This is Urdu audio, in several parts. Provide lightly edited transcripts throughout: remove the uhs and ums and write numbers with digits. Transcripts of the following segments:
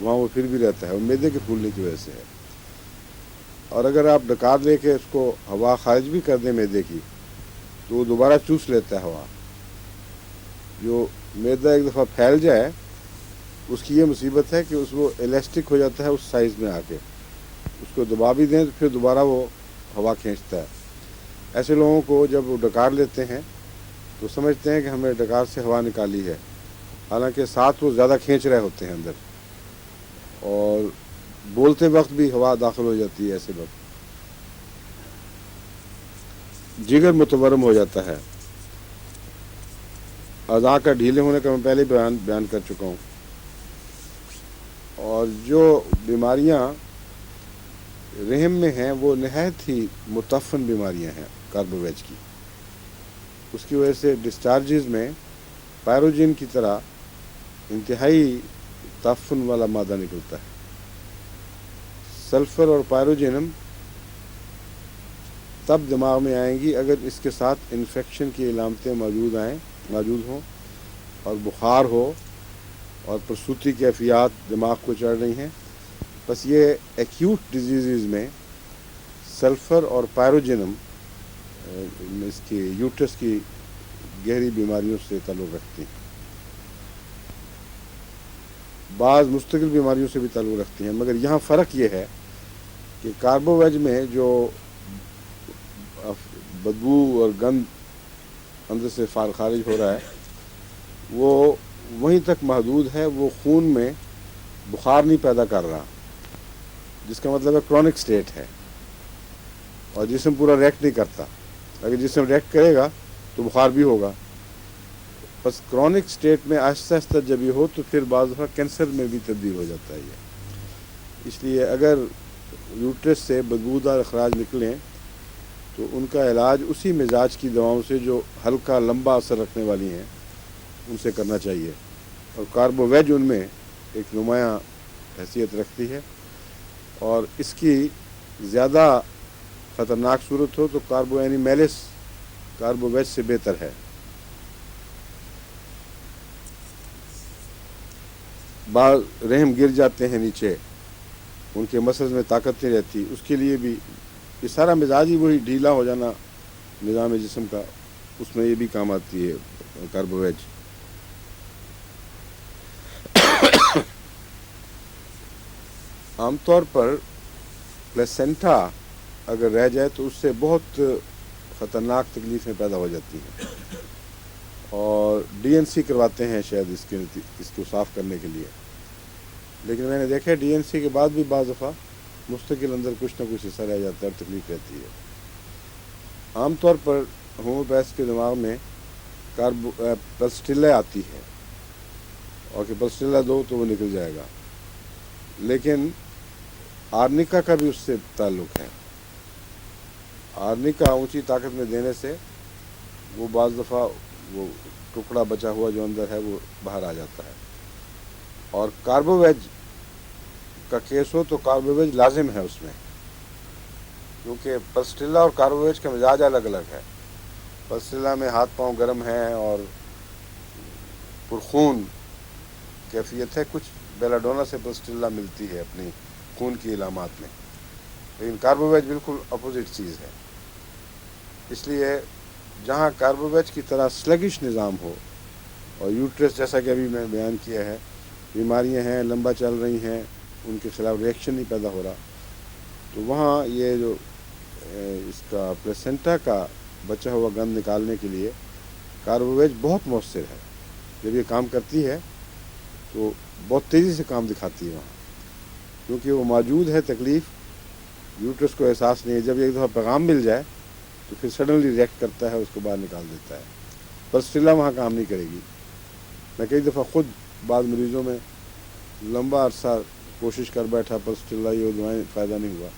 وہاں وہ پھر بھی رہتا ہے، وہ معدے کے پھولنے کی وجہ سے ہے۔ اور اگر آپ ڈکار لے کے اس کو ہوا خارج بھی کر دیں معدے کی تو وہ دوبارہ چوس لیتا ہے ہوا۔ جو معدہ ایک دفعہ پھیل جائے اس کی یہ مصیبت ہے کہ اس وہ الاسٹک ہو جاتا ہے اس سائز میں آ کے، اس کو دبا بھی دیں تو پھر دوبارہ وہ ہوا کھینچتا ہے۔ ایسے لوگوں کو جب وہ ڈکار لیتے ہیں تو سمجھتے ہیں کہ ہمیں ڈکار سے ہوا نکالی ہے، حالانکہ ساتھ وہ زیادہ کھینچ رہے ہوتے ہیں اندر، اور بولتے وقت بھی ہوا داخل ہو جاتی ہے ایسے وقت۔ جگر متورم ہو جاتا ہے۔ اعضاء کا ڈھیلے ہونے کا میں پہلے بیان کر چکا ہوں۔ اور جو بیماریاں رحم میں ہیں وہ نہایت ہی متعفن بیماریاں ہیں کاربوویج کی، اس کی وجہ سے ڈسچارجز میں پائروجین کی طرح انتہائی تعفن والا مادہ نکلتا ہے۔ سلفر اور پائروجینم تب دماغ میں آئیں گی اگر اس کے ساتھ انفیکشن کی علامتیں موجود ہوں اور بخار ہو اور پرسوتی کیفیات دماغ کو چڑھ رہی ہیں۔ بس یہ ایکیوٹ ڈیزیزز میں سلفر اور پائروجینم اس کی یوٹرس کی گہری بیماریوں سے تعلق رکھتی ہیں، بعض مستقل بیماریوں سے بھی تعلق رکھتی ہیں، مگر یہاں فرق یہ ہے کہ کاربوویج میں جو بدبو اور گند اندر سے خارج ہو رہا ہے وہ وہیں تک محدود ہے، وہ خون میں بخار نہیں پیدا کر رہا، جس کا مطلب ہے کرونک سٹیٹ ہے، اور جسم پورا ریکٹ نہیں کرتا۔ اگر جسم ریکٹ کرے گا تو بخار بھی ہوگا۔ بس کرونک سٹیٹ میں آہستہ آہستہ جب یہ ہو تو پھر بعض دفعہ کینسر میں بھی تبدیل ہو جاتا ہے یہ۔ اس لیے اگر یوٹرس سے بدبودار اخراج نکلیں تو ان کا علاج اسی مزاج کی دواؤں سے جو ہلکا لمبا اثر رکھنے والی ہیں ان سے کرنا چاہیے، اور کاربوویج ان میں ایک نمایاں حیثیت رکھتی ہے۔ اور اس کی زیادہ خطرناک صورت ہو تو کاربوینیمیلس کاربوویج سے بہتر ہے۔ بعض رحم گر جاتے ہیں نیچے، ان کے مسلز میں طاقت نہیں رہتی، اس کے لیے بھی یہ سارا مزاج ہی وہی ڈھیلا ہو جانا نظام جسم کا، اس میں یہ بھی کام آتی ہے کاربوویج۔ عام طور پر پلیسنٹا اگر رہ جائے تو اس سے بہت خطرناک تکلیفیں پیدا ہو جاتی ہیں، اور ڈی این سی کرواتے ہیں شاید اس کو صاف کرنے کے لیے، لیکن میں نے دیکھا ڈی این سی کے بعد بھی بعض دفعہ مستقل اندر کچھ نہ کچھ حصہ رہ جاتا ہے اور تکلیف رہتی ہے۔ عام طور پر ہومیوپیتھ کے دماغ میں پلسٹیلا آتی ہے، اور کہ پلسٹیلا دو تو وہ نکل جائے گا، لیکن آرنیکا کا بھی اس سے تعلق ہے۔ آرنیکا اونچی طاقت میں دینے سے وہ بعض دفعہ وہ ٹکڑا بچا ہوا جو اندر ہے وہ باہر آ جاتا ہے۔ اور کاربوویج کا کیس ہو تو کاربوویج لازم ہے اس میں، کیونکہ پلسٹیلا اور کاربوویج کا مزاج الگ الگ ہے۔ پلسٹیلا میں ہاتھ پاؤں گرم ہیں اور پرخون کیفیت ہے، کچھ بیلاڈونا سے پلسٹیلا ملتی ہے اپنی خون کی علامات میں، لیکن کاربوویج بالکل اپوزٹ چیز ہے۔ اس لیے جہاں کاربوویج کی طرح سلگش نظام ہو اور یوٹرس جیسا کہ ابھی میں بیان کیا ہے بیماریاں ہیں، لمبا چل رہی ہیں، ان کے خلاف ریئیکشن نہیں پیدا ہو رہا، تو وہاں یہ جو اس کا پلیسنٹا کا بچا ہوا گند نکالنے کے لیے کاربوویج بہت مؤثر ہے۔ جب یہ کام کرتی ہے تو بہت تیزی سے کام دکھاتی ہے وہاں، کیونکہ وہ موجود ہے تکلیف، یوٹرس کو احساس نہیں ہے، جب ایک دفعہ پیغام مل جائے تو پھر سڈنلی ریئیکٹ کرتا ہے، اس کو باہر نکال دیتا ہے۔ پلسٹیلا وہاں کام نہیں کرے گی۔ میں کئی دفعہ خود بعض مریضوں میں لمبا عرصہ کوشش کر بیٹھا، پلسٹیلا یہ دوائیں فائدہ نہیں ہوا،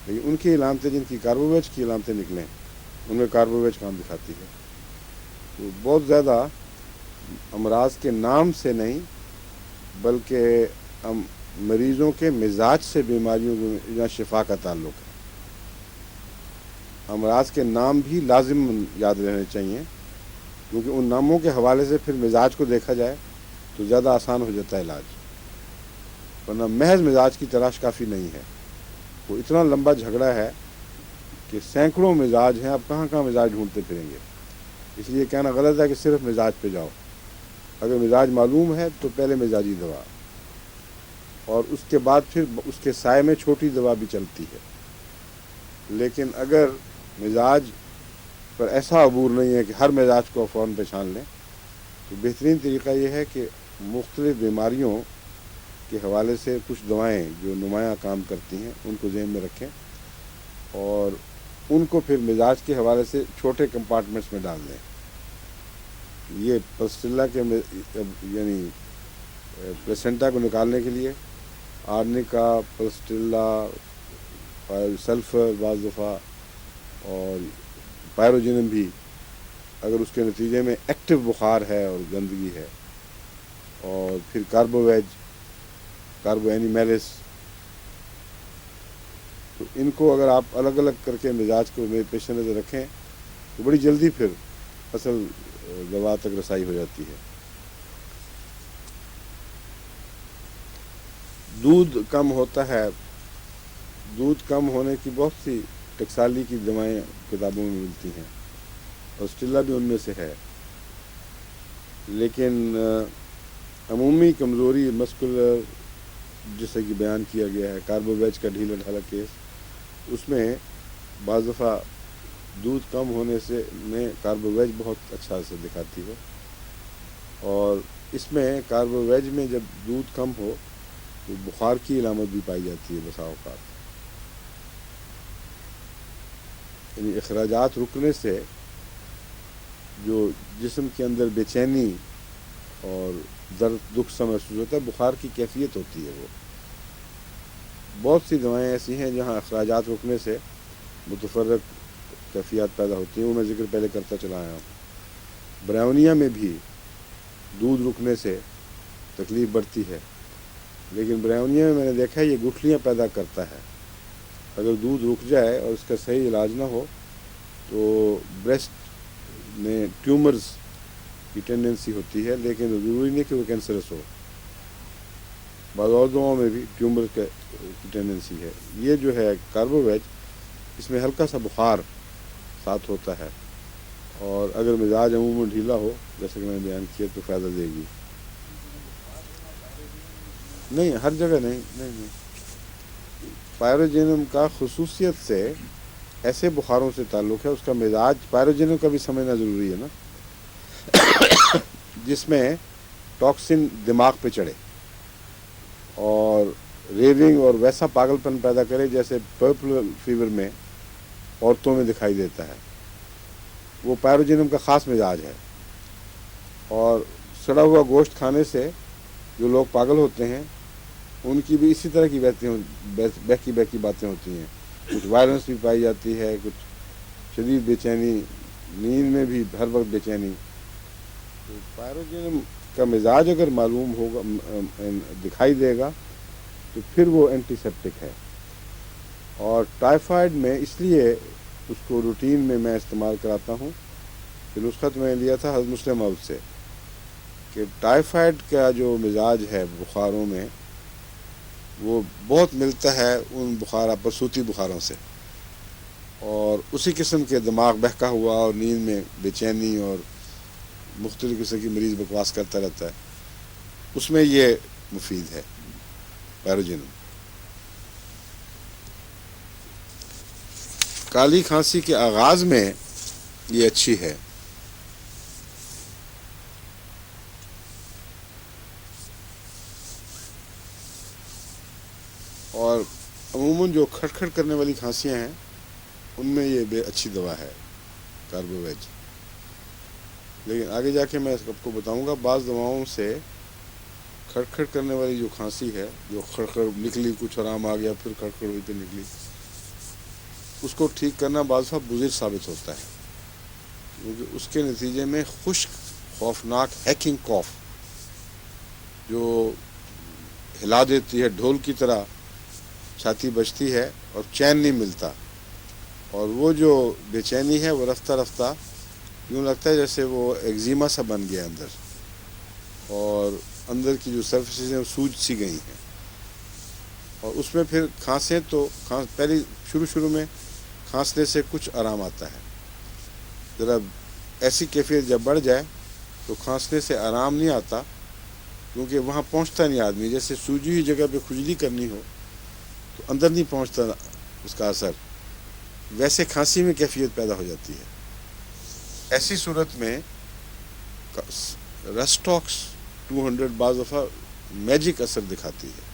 لیکن ان کی علامتیں جن کی کاربوویج کی علامتیں نکلیں ان میں کاربوویج کام دکھاتی ہے۔ تو بہت زیادہ امراض کے نام سے نہیں بلکہ مریضوں کے مزاج سے بیماریوں میں شفا کا تعلق ہے۔ امراض کے نام بھی لازم یاد رہنے چاہیے، کیونکہ ان ناموں کے حوالے سے پھر مزاج کو دیکھا جائے تو زیادہ آسان ہو جاتا ہے علاج۔ ورنہ محض مزاج کی تلاش کافی نہیں ہے. وہ اتنا لمبا جھگڑا ہے کہ سینکڑوں مزاج ہیں، اب کہاں کہاں مزاج ڈھونڈتے پھریں گے. اس لیے کہنا غلط ہے کہ صرف مزاج پہ جاؤ. اگر مزاج معلوم ہے تو پہلے مزاجی دوا، اور اس کے بعد پھر اس کے سائے میں چھوٹی دوا بھی چلتی ہے. لیکن اگر مزاج پر ایسا عبور نہیں ہے کہ ہر مزاج کو فوراً پہچان لیں، تو بہترین طریقہ یہ ہے کہ مختلف بیماریوں کے حوالے سے کچھ دوائیں جو نمایاں کام کرتی ہیں ان کو ذہن میں رکھیں، اور ان کو پھر مزاج کے حوالے سے چھوٹے کمپارٹمنٹس میں ڈال دیں. یہ پلسٹیلا کے یعنی پلیسنٹا کو نکالنے کے لیے آرنیکا، پلسٹیلا، سلفر بعض دفعہ، اور پائروجینم بھی اگر اس کے نتیجے میں ایکٹیو بخار ہے اور گندگی ہے، اور پھر کاربو اینیمیلس، تو ان کو اگر آپ الگ الگ کر کے مزاج کو پیش نظر رکھیں تو بڑی جلدی پھر اصل دوا تک رسائی ہو جاتی ہے. دودھ کم ہوتا ہے. دودھ کم ہونے کی بہت سی ٹکسالی کی دوائیں کتابوں میں ملتی ہیں، اور اسٹیلا بھی ان میں سے ہے. لیکن عمومی کمزوری مسکولر جیسے کہ بیان کیا گیا ہے، کاربوویج کا ڈھیلا ڈھالا کیس، اس میں بعض دفعہ دودھ کم ہونے سے میں کاربوویج بہت اچھا سے دکھاتی ہے. اور اس میں کاربوویج میں جب دودھ کم ہو تو بخار کی علامت بھی پائی جاتی ہے بسا اوقات. یعنی اخراجات رکنے سے جو جسم کے اندر بے چینی اور درد دکھ سا محسوس ہوتا ہے، بخار کی کیفیت ہوتی ہے. وہ بہت سی دوائیں ایسی ہیں جہاں اخراجات رکنے سے متفرق کیفیات پیدا ہوتی ہیں، وہ میں ذکر پہلے کرتا چلا آیا ہوں. برائونیا میں بھی دودھ رکنے سے تکلیف بڑھتی ہے، لیکن برائونیا میں نے دیکھا ہے یہ گٹھلیاں پیدا کرتا ہے. اگر دودھ رک جائے اور اس کا صحیح علاج نہ ہو تو بریسٹ میں ٹیومرز کی ٹینڈنسی ہوتی ہے، لیکن ضروری نہیں کہ وہ کینسرس ہو. بعض اور دواؤں میں بھی ٹیومر کی ٹینڈنسی ہے. یہ جو ہے کاربوویج، اس میں ہلکا سا بخار ساتھ ہوتا ہے، اور اگر مزاج عموماً ڈھیلا ہو جیسے کہ میں نے بیان کیا تو فائدہ دے گی. نہیں، ہر جگہ نہیں. پائروجینم کا خصوصیت سے ایسے بخاروں سے تعلق ہے. اس کا مزاج پائروجینم کا بھی سمجھنا ضروری ہے نا، جس میں ٹاکسن دماغ پہ چڑھے اور ریونگ اور ویسا پاگل پن پیدا کرے جیسے پرپل فیور میں عورتوں میں دکھائی دیتا ہے. وہ پائروجینم کا خاص مزاج ہے. اور سڑا ہوا گوشت کھانے سے جو لوگ پاگل ہوتے ہیں ان کی بھی اسی طرح کی بہکی باتیں ہوتی ہیں. کچھ وائلنس بھی پائی جاتی ہے، کچھ شدید بے چینی، نیند میں بھی ہر وقت بے چینی. تو پائروجینم کا مزاج اگر معلوم ہوگا، دکھائی دے گا، تو پھر وہ اینٹی سیپٹک ہے. اور ٹائیفائڈ میں اس لیے اس کو روٹین میں استعمال کراتا ہوں کہ نسخت میں لیا تھا حضرت مسلم موعود سے کہ ٹائیفائڈ کا جو مزاج ہے بخاروں میں وہ بہت ملتا ہے ان برسوتی بخاروں سے، اور اسی قسم کے دماغ بہکا ہوا اور نیند میں بے چینی اور مختلف قسم کی مریض بکواس کرتا رہتا ہے، اس میں یہ مفید ہے پائروجینم. کالی کھانسی کے آغاز میں یہ اچھی ہے. اور عموماً جو کھڑ کرنے والی کھانسیاں ہیں ان میں یہ بے اچھی دوا ہے کاربوویج. لیکن آگے جا کے میں آپ کو بتاؤں گا بعض دواؤں سے کھڑ کرنے والی جو کھانسی ہے، جو کھڑ نکلی، کچھ آرام آ گیا پھر کھڑ ہوئی پھر نکلی، اس کو ٹھیک کرنا بعض دفعہ مضر ثابت ہوتا ہے، کیونکہ اس کے نتیجے میں خشک خوفناک ہیکنگ کاف جو ہلا دیتی ہے، ڈھول کی طرح چھاتی بجتی ہے اور چین نہیں ملتا، اور وہ جو بے چینی ہے وہ رفتہ رفتہ یوں لگتا ہے جیسے وہ ایگزیما سا بن گیا اندر، اور اندر کی جو سرفیسز ہیں وہ سوج سی گئی ہیں. اور اس میں پھر کھانسیں تو پہلی شروع میں کھانسنے سے کچھ آرام آتا ہے، ذرا ایسی کیفیت جب بڑھ جائے تو کھانسنے سے آرام نہیں آتا، کیونکہ وہاں پہنچتا نہیں آدمی، جیسے سوجی ہوئی جگہ پہ کھجلی کرنی ہو تو اندر نہیں پہنچتا اس کا اثر، ویسے کھانسی میں کیفیت پیدا ہو جاتی ہے۔ ایسی صورت میں رسٹاکس 200 بعض دفعہ میجک اثر دکھاتی ہے،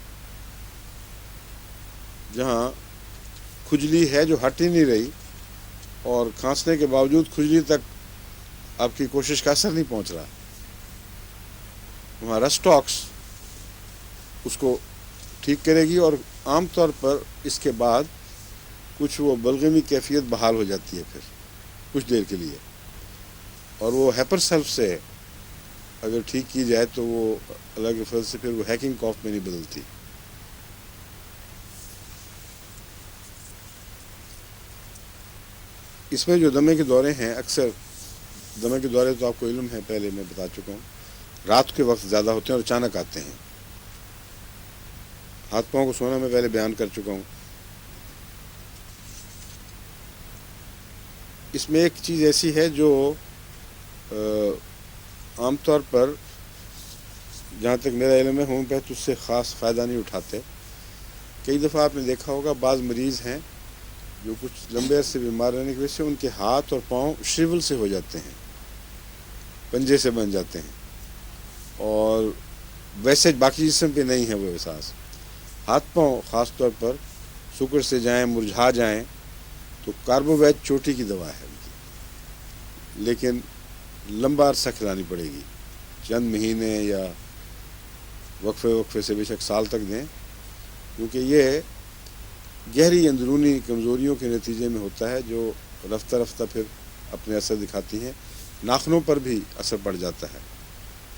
جہاں کھجلی ہے جو ہٹ ہی نہیں رہی اور کھانسنے کے باوجود کھجلی تک آپ کی کوشش کا اثر نہیں پہنچ رہا، وہاں رسٹاکس اس کو ٹھیک کرے گی، اور عام طور پر اس کے بعد کچھ وہ بلغمی کیفیت بحال ہو جاتی ہے پھر کچھ دیر کے لیے، اور وہ ہیپر سیلف سے اگر ٹھیک کی جائے تو وہ اللہ کے فضل سے پھر وہ ہیکنگ کاف میں نہیں بدلتی۔ اس میں جو دمے کے دورے ہیں، اکثر دمے کے دورے تو آپ کو علم ہے، پہلے میں بتا چکا ہوں، رات کے وقت زیادہ ہوتے ہیں اور اچانک آتے ہیں۔ ہاتھ پاؤں کو سونا میں پہلے بیان کر چکا ہوں۔ اس میں ایک چیز ایسی ہے جو عام طور پر جہاں تک میرا علم ہے ہومیوپیتھ اس سے خاص فائدہ نہیں اٹھاتے۔ کئی دفعہ آپ نے دیکھا ہوگا بعض مریض ہیں جو کچھ لمبے عرصے بیمار رہنے کی وجہ سے ان کے ہاتھ اور پاؤں شریول سے ہو جاتے ہیں، پنجے سے بن جاتے ہیں، اور ویسے باقی جسم پہ نہیں ہے وہ احساس۔ ہاتھ پاؤں خاص طور پر سکڑ سے جائیں، مرجھا جائیں تو کاربوویٹ چوٹی کی دوا ہے ان کی، لیکن لمبا عرصہ کھلانی پڑے گی، چند مہینے یا وقفے سے بے شک سال تک دیں، کیونکہ یہ گہری اندرونی کمزوریوں کے نتیجے میں ہوتا ہے جو رفتہ رفتہ پھر اپنے اثر دکھاتی ہیں۔ ناخنوں پر بھی اثر پڑ جاتا ہے،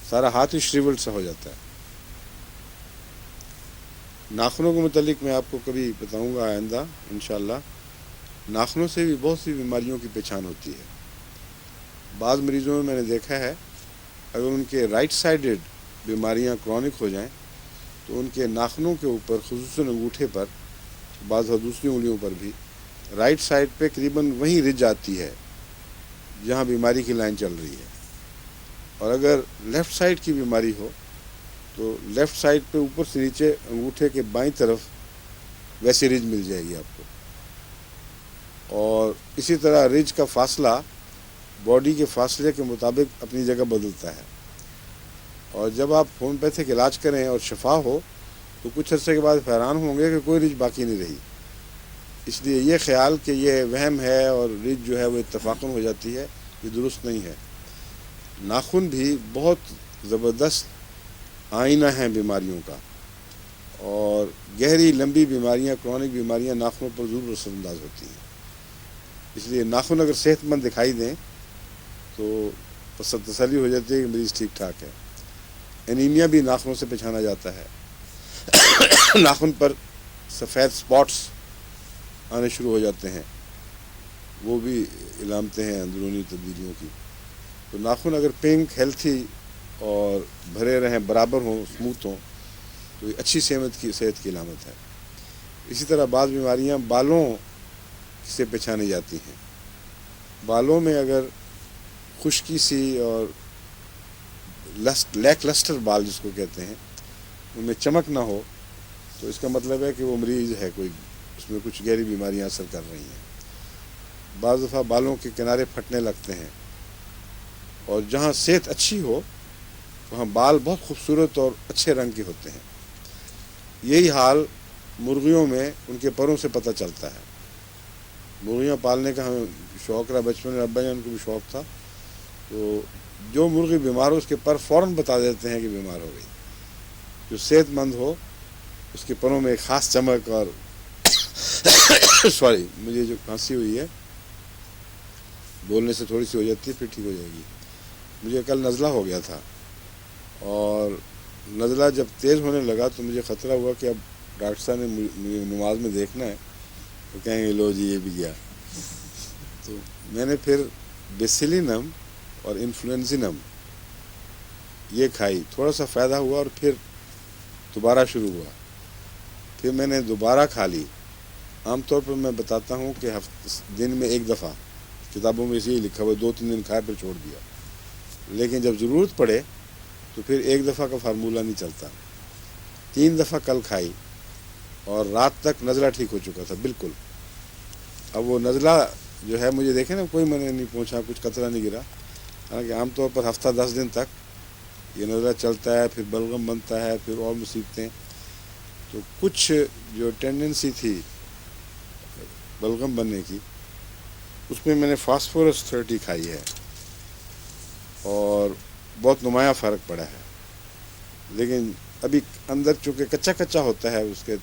سارا ہاتھ ہی شریولڈ سا ہو جاتا ہے۔ ناخنوں کے متعلق میں آپ کو کبھی بتاؤں گا آئندہ انشاءاللہ۔ ناخنوں سے بھی بہت سی بیماریوں کی پہچان ہوتی ہے۔ بعض مریضوں میں میں نے دیکھا ہے اگر ان کے رائٹ سائیڈڈ بیماریاں کرونک ہو جائیں تو ان کے ناخنوں کے اوپر، خصوصاً انگوٹھے پر، بعض دوسری انگلیوں پر بھی رائٹ سائڈ پہ قریباً وہیں رج آتی ہے جہاں بیماری کی لائن چل رہی ہے، اور اگر لیفٹ سائڈ کی بیماری ہو تو لیفٹ سائڈ پہ اوپر سے نیچے انگوٹھے کے بائیں طرف ویسی رج مل جائے گی آپ کو، اور اسی طرح رج کا فاصلہ باڈی کے فاصلے کے مطابق اپنی جگہ بدلتا ہے، اور جب آپ ہومیوپیتھک علاج کریں اور شفا ہو تو کچھ عرصے کے بعد حیران ہوں گے کہ کوئی رج باقی نہیں رہی۔ اس لیے یہ خیال کہ یہ وہم ہے اور رج جو ہے وہ اتفاقاً ہو جاتی ہے، یہ درست نہیں ہے۔ ناخن بھی بہت زبردست آئینہ ہیں بیماریوں کا، اور گہری لمبی بیماریاں، کرونک بیماریاں ناخنوں پر ضرور اثر انداز ہوتی ہیں۔ اس لیے ناخن اگر صحت مند دکھائی دیں تو تسلی ہو جاتی ہے کہ مریض ٹھیک ٹھاک ہے۔ انیمیا بھی ناخنوں سے پہچانا جاتا ہے، ناخن پر سفید سپاٹس آنے شروع ہو جاتے ہیں، وہ بھی علامتیں ہیں اندرونی تبدیلیوں کی۔ تو ناخن اگر پنک، ہیلتھی اور بھرے رہیں، برابر ہوں، اسموتھ ہوں، تو یہ اچھی صحت کی علامت ہے۔ اسی طرح بعض بیماریاں بالوں سے پہچانی جاتی ہیں۔ بالوں میں اگر خشکی سی اور لیک لسٹر بال جس کو کہتے ہیں، ان میں چمک نہ ہو تو اس کا مطلب ہے کہ وہ مریض ہے، کوئی اس میں کچھ گہری بیماریاں اثر کر رہی ہیں۔ بعض دفعہ بالوں کے کنارے پھٹنے لگتے ہیں، اور جہاں صحت اچھی ہو وہاں بال بہت خوبصورت اور اچھے رنگ کے ہوتے ہیں۔ یہی حال مرغیوں میں ان کے پروں سے پتہ چلتا ہے۔ مرغیاں پالنے کا ہمیں شوق رہا بچپن میں، ابا جان کو بھی شوق تھا، تو جو مرغی بیمار ہو اس کے پر فوراً بتا دیتے ہیں کہ بیمار ہو گئی۔ جو صحت مند ہو اس کے پروں میں ایک خاص چمک، اور سوری مجھے جو کھانسی ہوئی ہے بولنے سے تھوڑی سی ہو جاتی ہے، پھر ٹھیک ہو جائے گی۔ مجھے کل نزلہ ہو گیا تھا، اور نزلہ جب تیز ہونے لگا تو مجھے خطرہ ہوا کہ اب ڈاکٹر صاحب نے مجھے نماز میں دیکھنا ہے تو کہیں گے لو جی یہ بھی گیا۔ تو میں نے پھر بیسیلینم اور انفلوئنزینم یہ کھائی، تھوڑا سا فائدہ ہوا اور پھر دوبارہ شروع ہوا۔ پھر میں نے دوبارہ کھا لی. عام طور پر میں بتاتا ہوں کہ دن میں ایک دفعہ، کتابوں میں اسی لکھا ہوا 2-3 دن کھایا پھر چھوڑ دیا. لیکن جب ضرورت پڑے تو پھر ایک دفعہ کا فارمولہ نہیں چلتا. 3 دفعہ کل کھائی اور رات تک نزلہ ٹھیک ہو چکا تھا بالکل. اب وہ نزلہ جو ہے مجھے دیکھیں نا، کوئی میں نے نہیں پوچھا، کچھ قطرہ نہیں گرا. حالانکہ عام طور پر ہفتہ 10 دن تک یہ نزلہ چلتا ہے، پھر بلغم بنتا ہے، پھر اور مصیبتیں. تو کچھ جو ٹینڈنسی تھی بلغم بننے کی، اس میں نے فاسفورس 30 کھائی ہے اور بہت نمایاں فرق پڑا ہے. لیکن ابھی اندر چونکہ کچا کچا ہوتا ہے، اس کے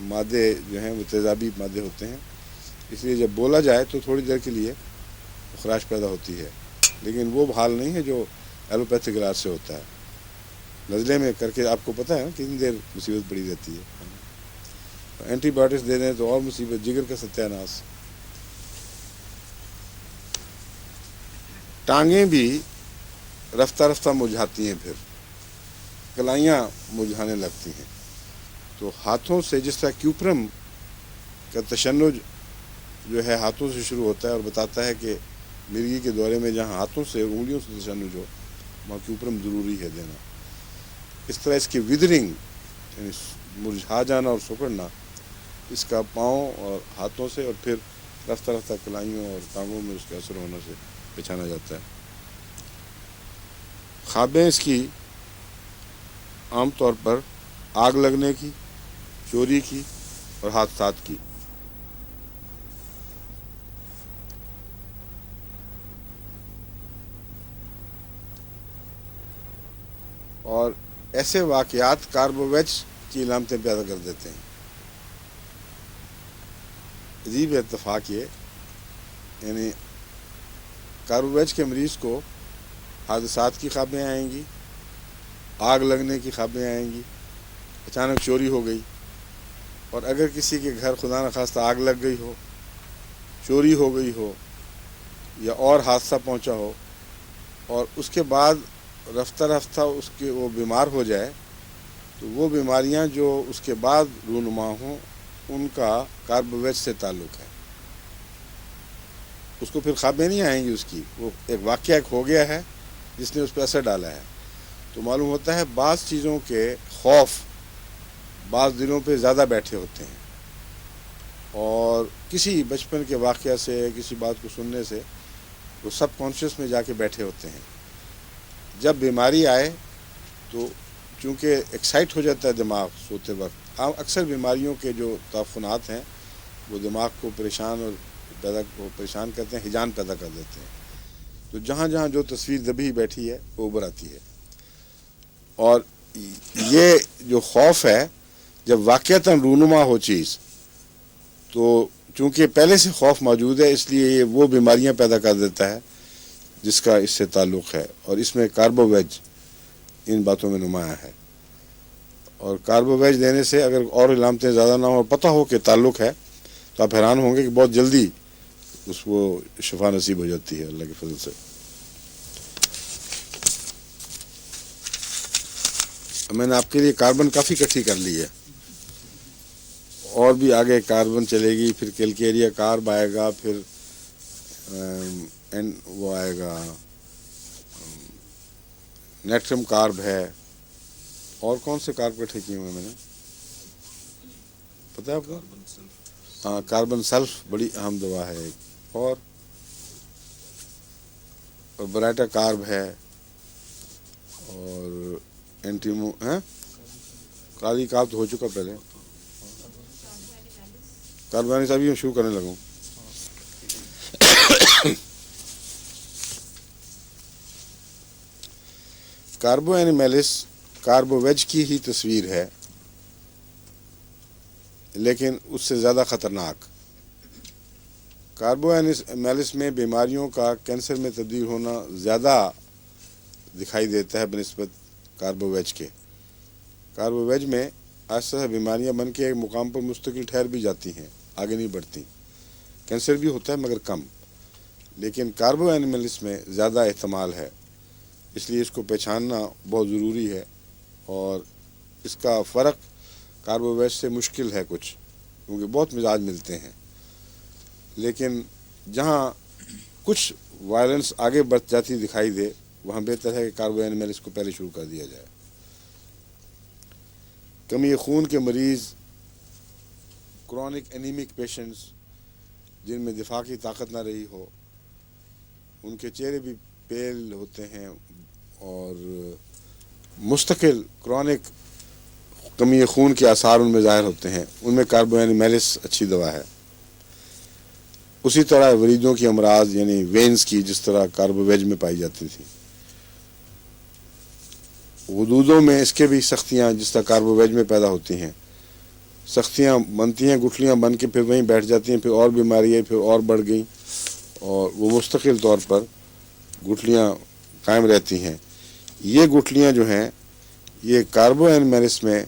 مادے جو ہیں وہ تیزابی مادے ہوتے ہیں، اس لیے جب بولا جائے تو تھوڑی دیر کے لیے خراش پیدا ہوتی ہے. لیکن وہ حال نہیں ہے جو ایلوپیتھک علاج سے ہوتا ہے. نزلے میں کر کے آپ کو پتہ ہے نا کتنی دیر مصیبت پڑی رہتی ہے. اینٹی بایوٹکس دے دیں تو اور مصیبت، جگر کا ستیہ ناس. ٹانگیں بھی رفتہ رفتہ مرجھاتی ہیں، پھر کلائیاں مرجھانے لگتی ہیں. تو ہاتھوں سے جس طرح کیوپرم کا تشنج جو ہے ہاتھوں سے شروع ہوتا ہے اور بتاتا ہے کہ مرگی کے دورے میں جہاں ہاتھوں سے انگلیوں سے تشنج ہو وہاں کیوپرم ضروری ہے دینا. اس طرح اس کی ویدرنگ یعنی مرجھا جانا اور سکڑنا اس کا پاؤں اور ہاتھوں سے اور پھر رفتہ رفتہ کلائیوں اور ٹانگوں میں اس کے اثر ہونے سے پہچانا جاتا ہے. خوابیں اس کی عام طور پر آگ لگنے کی، چوری کی اور حادثات کی. اور ایسے واقعات کاربوویج کی علامتیں پیدا کر دیتے ہیں. عجیب اتفاق یہ، یعنی کاربوویج کے مریض کو حادثات کی خوابیں آئیں گی، آگ لگنے کی خوابیں آئیں گی، اچانک چوری ہو گئی. اور اگر کسی کے گھر خدا نخواستہ آگ لگ گئی ہو، چوری ہو گئی ہو یا اور حادثہ پہنچا ہو اور اس کے بعد رفتہ رفتہ اس کے وہ بیمار ہو جائے، تو وہ بیماریاں جو اس کے بعد رونما ہوں ان کا کاربوویج سے تعلق ہے. اس کو پھر خوابیں نہیں آئیں گی، اس کی وہ ایک واقعہ ہو گیا ہے جس نے اس پہ اثر ڈالا ہے. تو معلوم ہوتا ہے بعض چیزوں کے خوف بعض دنوں پہ زیادہ بیٹھے ہوتے ہیں، اور کسی بچپن کے واقعہ سے کسی بات کو سننے سے وہ سب کانشیس میں جا کے بیٹھے ہوتے ہیں. جب بیماری آئے تو چونکہ ایکسائٹ ہو جاتا ہے دماغ سوتے وقت. اکثر بیماریوں کے جو تعفنات ہیں وہ دماغ کو پریشان کرتے ہیں، ہیجان پیدا کر دیتے ہیں. تو جہاں جہاں جو تصویر دبی بیٹھی ہے وہ ابھر آتی ہے. اور یہ جو خوف ہے جب واقعتاً رونما ہو چیز، تو چونکہ پہلے سے خوف موجود ہے اس لیے یہ وہ بیماریاں پیدا کر دیتا ہے جس کا اس سے تعلق ہے. اور اس میں کاربوویج ان باتوں میں نمایاں ہے. اور کاربوویج دینے سے اگر اور علامتیں زیادہ نہ ہوں، پتہ ہو کہ تعلق ہے، تو آپ حیران ہوں گے کہ بہت جلدی اس کو شفا نصیب ہو جاتی ہے اللہ کے فضل سے. میں نے آپ کے لیے کاربن کافی اکٹھی کر لی ہے، اور بھی آگے کاربن چلے گی، پھر کیلکیریا کارب آئے گا، پھر وہ آئے گا نیٹرم کارب ہے. اور کون سے کارب اکٹھے کیے ہوئے میں نے پتہ ہے آپ کو؟ ہاں، کاربن سلف بڑی اہم دوا ہے ایک. اور برائٹا کارب ہے، اور اینٹیمو ہے. کالی کارب تو ہو چکا پہلے. کاربانی صاحب میں شروع کرنے لگوں. کاربو اینیمیلس کاربوویج کی ہی تصویر ہے، لیکن اس سے زیادہ خطرناک. کاربو اینیمیلس میں بیماریوں کا کینسر میں تبدیل ہونا زیادہ دکھائی دیتا ہے بنسبت کاربوویج کے. کاربوویج میں آہستہ بیماریاں بن کے ایک مقام پر مستقل ٹھہر بھی جاتی ہیں، آگے نہیں بڑھتی. کینسر بھی ہوتا ہے مگر کم. لیکن کاربو اینیمیلس میں زیادہ احتمال ہے، اس لیے اس کو پہچاننا بہت ضروری ہے. اور اس کا فرق کاربوویج سے مشکل ہے کچھ، کیونکہ بہت مزاج ملتے ہیں، لیکن جہاں کچھ وائلنس آگے بڑھ جاتی دکھائی دے وہاں بہتر ہے کہ کاربو اینیملس کو پہلے شروع کر دیا جائے۔ کمی خون کے مریض، کرونک انیمک پیشنٹس جن میں دفاع کی طاقت نہ رہی ہو، ان کے چہرے بھی پیل ہوتے ہیں اور مستقل کرونک کمی خون کے آثار ان میں ظاہر ہوتے ہیں، ان میں کاربو اینیملس اچھی دوا ہے۔ اسی طرح وریدوں کی امراض یعنی وینز کی، جس طرح کاربوویج میں پائی جاتی تھی، غدودوں میں اس کے بھی سختیاں جس طرح کاربوویج میں پیدا ہوتی ہیں، سختیاں بنتی ہیں، گٹھلیاں بن کے پھر وہیں بیٹھ جاتی ہیں، پھر اور بیماری ہے، پھر اور بڑھ گئیں اور وہ مستقل طور پر گٹھلیاں قائم رہتی ہیں۔ یہ گٹھلیاں جو ہیں یہ کاربو اینیملس میں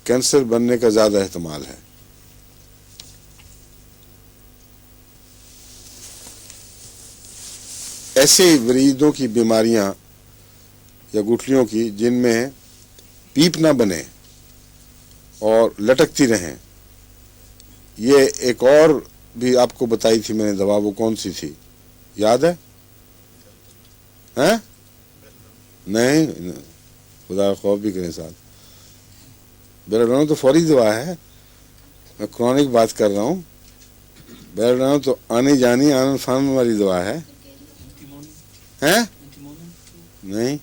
کینسر بننے کا زیادہ احتمال ہے۔ ایسے وریدوں کی بیماریاں یا گٹھلیوں کی جن میں پیپ نہ بنے اور لٹکتی رہیں، یہ ایک اور بھی آپ کو بتائی تھی میں نے دوا، وہ کون سی تھی یاد ہے؟ ہاں نہیں، خدا خوف بھی کریں ساتھ، بیراڈونو تو فوری دوا ہے، میں کرونک بات کر رہا ہوں۔ بیراڈونو تو آنی جانی آنن فان والی دوا ہے۔ ہیں؟ نہیں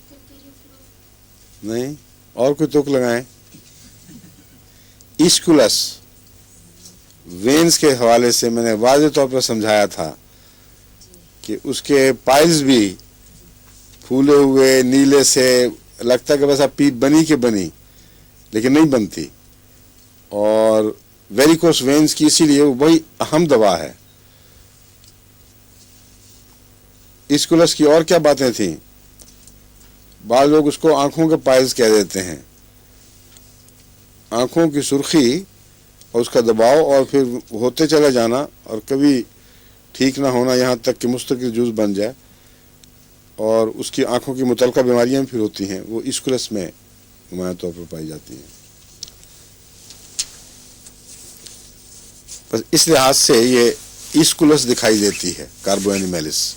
نہیں، اور کوئی تک لگائیں۔ ایسکولس وینز کے حوالے سے میں نے واضح طور پر سمجھایا تھا کہ اس کے پائلز بھی پھولے ہوئے نیلے سے لگتا کہ ویسا پیپ بنی کہ بنی، لیکن نہیں بنتی، اور ویریکوس وینز کی اسی لیے وہی اہم دوا ہے۔ ایسکولس کی اور کیا باتیں تھیں؟ بعض لوگ اس کو آنکھوں کے پائلز کہہ دیتے ہیں، آنکھوں کی سرخی اور اس کا دباؤ اور پھر ہوتے چلا جانا اور کبھی ٹھیک نہ ہونا، یہاں تک کہ مستقل جوز بن جائے، اور اس کی آنکھوں کی متعلقہ بیماریاں پھر ہوتی ہیں، وہ ایسکولس میں نمایاں طور پر پائی جاتی ہیں۔ بس اس لحاظ سے یہ ایسکولس دکھائی دیتی ہے کاربو اینیملس۔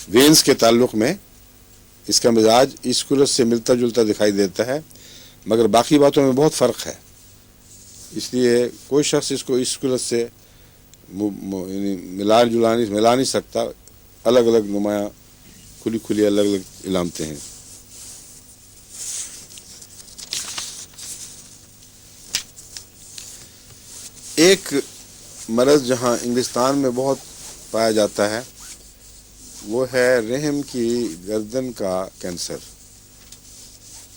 وینز کے تعلق میں اس کا مزاج ایسکولس سے ملتا جلتا دکھائی دیتا ہے، مگر باقی باتوں میں بہت فرق ہے، اس لیے کوئی شخص اس کو ایسکولس سے ملا نہیں سکتا، الگ الگ نمایاں کھلی الگ الگ علامتیں ہیں۔ ایک مرض جہاں انگلستان میں بہت پایا جاتا ہے وہ ہے رحم کی گردن کا کینسر،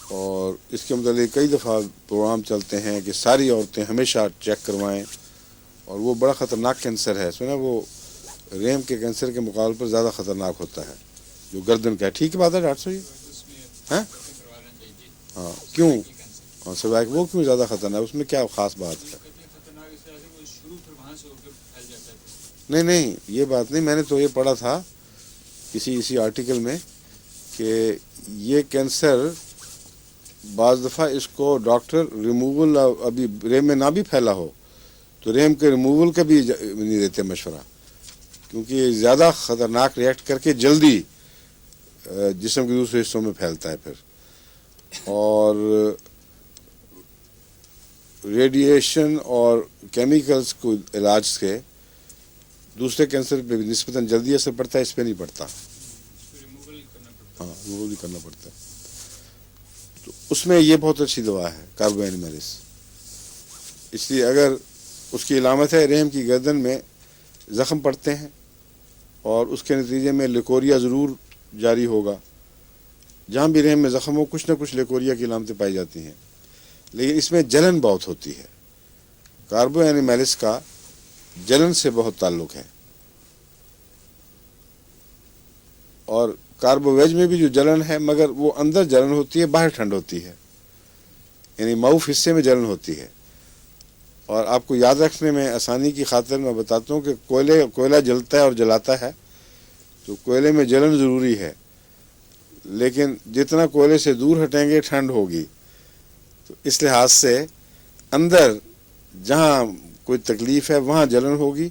اور اس کے متعلق کئی دفعہ پروگرام چلتے ہیں کہ ساری عورتیں ہمیشہ چیک کروائیں، اور وہ بڑا خطرناک کینسر ہے، سنا وہ رحم کے کینسر کے مقابلے پر زیادہ خطرناک ہوتا ہے جو گردن کا ہے۔ ٹھیک بات ہے ڈاکٹر صاحب؟ ہاں کیوں؟ ہاں سوائے وہ کیوں زیادہ خطرناک ہے، اس میں کیا خاص بات ہے؟ نہیں یہ بات نہیں، میں نے تو یہ پڑھا تھا اسی آرٹیکل میں کہ یہ کینسر بعض دفعہ اس کو ڈاکٹر ریموول، ابھی رحم میں نہ بھی پھیلا ہو تو رحم کے ریموول کا بھی نہیں دیتے مشورہ، کیونکہ یہ زیادہ خطرناک ریئیکٹ کر کے جلدی جسم کے دوسرے حصوں میں پھیلتا ہے پھر، اور ریڈیشن اور کیمیکلز کو علاج سے دوسرے کینسر پہ بھی نسبتاً جلدی اثر پڑتا ہے، اس پہ نہیں پڑتا، ہاں ریموول بھی کرنا پڑتا ہے۔ تو اس میں یہ بہت اچھی دوا ہے کاربو اینیملس، اس لیے اگر اس کی علامت ہے رحم کی گردن میں زخم پڑتے ہیں اور اس کے نتیجے میں لیکوریا ضرور جاری ہوگا، جہاں بھی رحم میں زخم ہو کچھ نہ کچھ لیکوریا کی علامتیں پائی جاتی ہیں، لیکن اس میں جلن بہت ہوتی ہے، کاربو اینیملس کا جلن سے بہت تعلق ہے، اور کاربوویج میں بھی جو جلن ہے مگر وہ اندر جلن ہوتی ہے، باہر ٹھنڈ ہوتی ہے، یعنی معاف حصے میں جلن ہوتی ہے۔ اور آپ کو یاد رکھنے میں آسانی کی خاطر میں بتاتا ہوں کہ کوئلہ جلتا ہے اور جلاتا ہے تو کوئلے میں جلن ضروری ہے، لیکن جتنا کوئلے سے دور ہٹیں گے ٹھنڈ ہوگی، تو اس لحاظ سے اندر جہاں کوئی تکلیف ہے وہاں جلن ہوگی،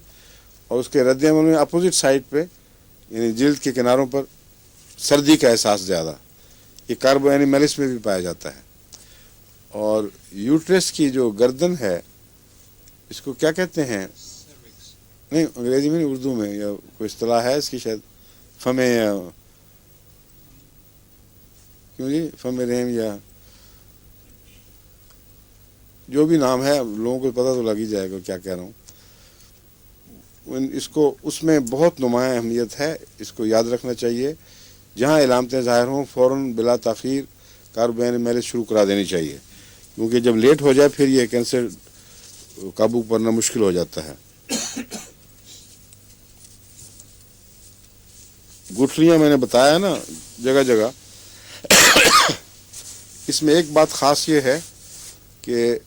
اور اس کے رد عمل میں اپوزٹ سائڈ پہ یعنی جلد کے کناروں پر سردی کا احساس زیادہ، یہ کاربو اینیمیلس میں بھی پایا جاتا ہے۔ اور یوٹرس کی جو گردن ہے اس کو کیا کہتے ہیں؟ نہیں انگریزی میں نہیں، اردو میں یا کوئی اصطلاح ہے اس کی شاید، فم یا کیوں جی فم رحم یا جو بھی نام ہے، لوگوں کو پتہ تو لگ ہی جائے گا کیا کہہ رہا ہوں۔ اس کو اس میں بہت نمایاں اہمیت ہے، اس کو یاد رکھنا چاہیے۔ جہاں علامتیں ظاہر ہوں فوراً بلا تاخیر کاربو اینیمیلس شروع کرا دینی چاہیے، کیونکہ جب لیٹ ہو جائے پھر یہ کینسر قابو پانا مشکل ہو جاتا ہے۔ گٹھلیاں میں نے بتایا نا جگہ جگہ، اس میں ایک بات خاص یہ ہے کہ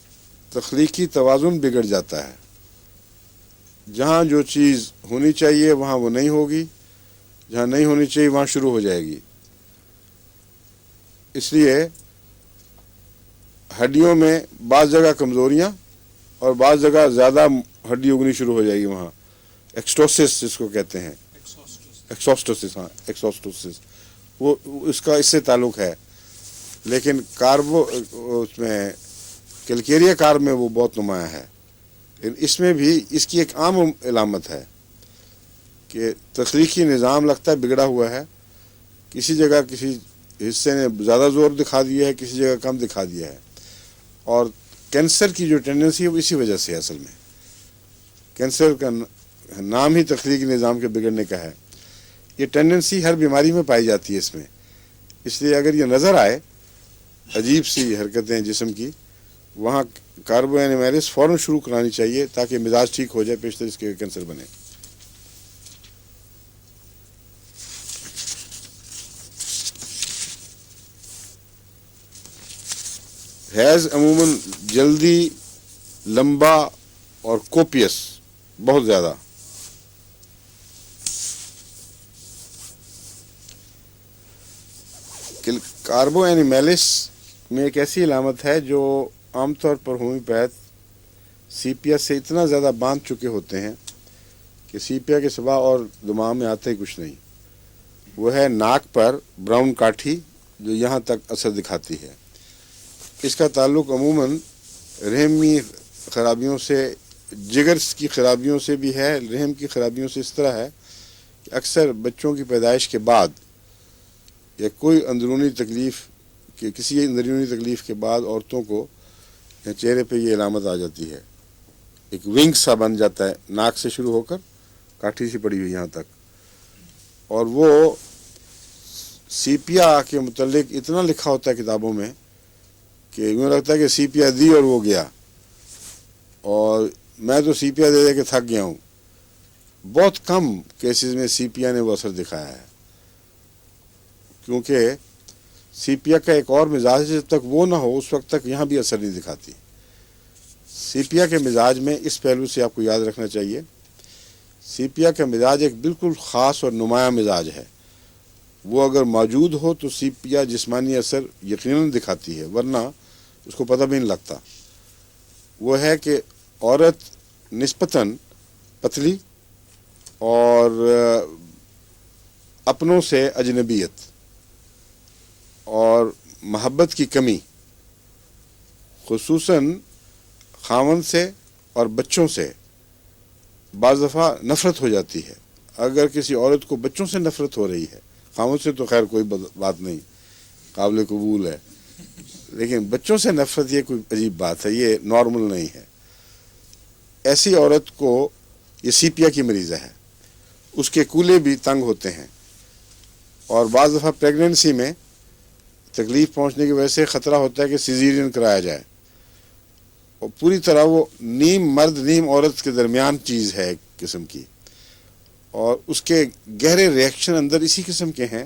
تخلیقی توازن بگڑ جاتا ہے، جہاں جو چیز ہونی چاہیے وہاں وہ نہیں ہوگی، جہاں نہیں ہونی چاہیے وہاں شروع ہو جائے گی۔ اس لیے ہڈیوں میں بعض جگہ کمزوریاں اور بعض جگہ زیادہ ہڈی اگنی شروع ہو جائے گی، وہاں ایکسٹوسس جس کو کہتے ہیں، ایکسوسٹوسس، ہاں ایکسوسٹوسس، وہ اس کا اس سے تعلق ہے۔ لیکن کاربو اس میں کیلکیریا کار میں وہ بہت نمایاں ہے۔ اس میں بھی اس کی ایک عام علامت ہے کہ تخلیقی نظام لگتا ہے بگڑا ہوا ہے، کسی جگہ کسی حصے نے زیادہ زور دکھا دیا ہے، کسی جگہ کم دکھا دیا ہے۔ اور کینسر کی جو ٹینڈنسی ہے وہ اسی وجہ سے اصل میں کینسر کا نام ہی تخلیقی نظام کے بگڑنے کا ہے۔ یہ ٹینڈنسی ہر بیماری میں پائی جاتی ہے اس میں، اس لیے اگر یہ نظر آئے عجیب سی حرکتیں جسم کی، وہاں کاربو اینیمیلس فوراً شروع کرانی چاہیے تاکہ مزاج ٹھیک ہو جائے، پیشتر اس کے کینسر بنے۔ حیض عموماً جلدی، لمبا اور کوپیس، بہت زیادہ۔ کاربو اینیمیلس میں ایک ایسی علامت ہے جو عام طور پر ہومیوپیتھ سیپیا سے اتنا زیادہ باندھ چکے ہوتے ہیں کہ سیپیا کے سوا اور دماغ میں آتا ہی کچھ نہیں۔ وہ ہے ناک پر براؤن کاٹھی جو یہاں تک اثر دکھاتی ہے۔ اس کا تعلق عموماً رحمی خرابیوں سے، جگر کی خرابیوں سے بھی ہے۔ رحم کی خرابیوں سے اس طرح ہے کہ اکثر بچوں کی پیدائش کے بعد یا کوئی اندرونی تکلیف کہ کسی اندرونی تکلیف کے بعد عورتوں کو چہرے پہ یہ علامت آ جاتی ہے، ایک ونگ سا بن جاتا ہے، ناک سے شروع ہو کر کاٹھی سی پڑی ہوئی یہاں تک۔ اور وہ سیپیا کے متعلق اتنا لکھا ہوتا ہے کتابوں میں کہ یوں لگتا ہے کہ سیپیا دی اور وہ گیا، اور میں تو سیپیا دے دے کے تھک گیا ہوں۔ بہت کم کیسز میں سیپیا نے وہ اثر دکھایا ہے، کیونکہ سیپیا کا ایک اور مزاج ہے، جب تک وہ نہ ہو اس وقت تک یہاں بھی اثر نہیں دکھاتی۔ سیپیا کے مزاج میں اس پہلو سے آپ کو یاد رکھنا چاہیے، سیپیا کا مزاج ایک بالکل خاص اور نمایاں مزاج ہے۔ وہ اگر موجود ہو تو سیپیا جسمانی اثر یقیناً دکھاتی ہے، ورنہ اس کو پتہ بھی نہیں لگتا۔ وہ ہے کہ عورت نسبتاً پتلی اور اپنوں سے اجنبیت اور محبت کی کمی، خصوصاً خاوند سے اور بچوں سے بعض دفعہ نفرت ہو جاتی ہے۔ اگر کسی عورت کو بچوں سے نفرت ہو رہی ہے، خاوند سے تو خیر کوئی بات نہیں، قابل قبول ہے، لیکن بچوں سے نفرت یہ کوئی عجیب بات ہے، یہ نارمل نہیں ہے۔ ایسی عورت کو یہ سیپیا کی مریضہ ہے، اس کے کولے بھی تنگ ہوتے ہیں، اور بعض دفعہ پریگننسی میں تکلیف پہنچنے کی وجہ سے خطرہ ہوتا ہے کہ سیزیرین کرایا جائے، اور پوری طرح وہ نیم مرد نیم عورت کے درمیان چیز ہے ایک قسم کی، اور اس کے گہرے ریئیکشن اندر اسی قسم کے ہیں